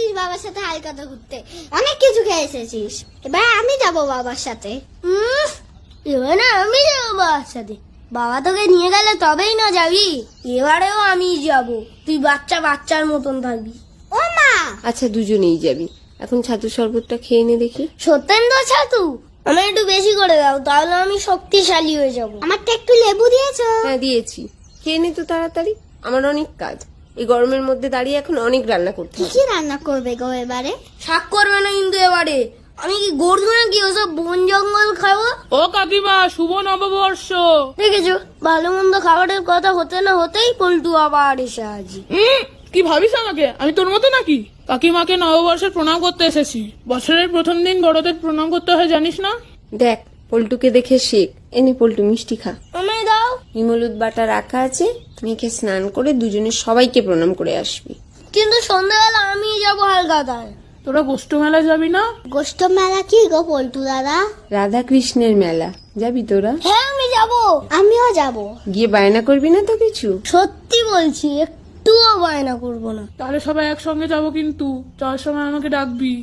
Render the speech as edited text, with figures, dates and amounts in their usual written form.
এসেছিস বাবার সাথে হালকাতে ঘুরতে, অনেক কিছু খেয়ে এসেছিস। এবার আমি যাব বাবার সাথে। এবারে আমি যাবো বাবার সাথে? বাবা তোকে নিয়ে গেলে তবেই না যাবি? এবারেও আমি যাব, তুই বাচ্চার মতন থাকবি। ও মা, আচ্ছা দুজনেই যাবি। এখন ছাতু শরবতটা খেয়ে নে দেখি। সত্যেন্দ্র ছাতু আমার একটু বেশি করে দাও, তাহলে আমি শক্তিশালী হয়ে যাব। আমারটা একটু লেবু দিয়েছো? হ্যাঁ দিয়েছি, খেয়ে নে তো তাড়াতাড়ি। আমার অনেক কাজ, এই গরমের মধ্যে দাঁড়িয়ে এখন অনেক রান্না করতে কি হবে। কি রান্না করবে গো এবারে? শাক করবে না কিন্তু এবারে। আমি কি গরু নাকি ওসব বন জঙ্গল খাবো? ও কাকিমা, শুভ নববর্ষ। দেখেছো, ভালো মন্দ খাবারের কথা হতে না হতেই পল্টু আবার এসে হাজির। কি ভাবিস আমাকে? আমি তোর মতো নাকি? কাকিমাকে নববর্ষের প্রণাম করতে এসেছি। বছরের প্রথম দিন বড়দের প্রণাম করতে হয়, জানিস না? দেখ পল্টুকে দেখে শেখ। এনে পল্টু মিষ্টি খা। আমায় দাও। হিমলুদ বাটা রাখা আছে, মেখে স্নান করে দুজনে সবাইকে প্রণাম করে আসবি। কিন্তু সন্ধ্যাবেলা আমি যাবো হালকাতায়। তোরা গোষ্ঠ মেলায় যাবি না? গোষ্ঠ মেলা কি গো পল্টু দাদা? রাধা কৃষ্ণের মেলা, যাবি তোরা? হ্যাঁ আমি যাবো। আমিও যাব। গিয়ে বায়না করবি না তো কিছু? সত্যি বলছি, একটুও বায়না করবো না। তাহলে সবাই একসঙ্গে যাবো, কিন্তু যাওয়ার সময় আমাকে ডাকবি।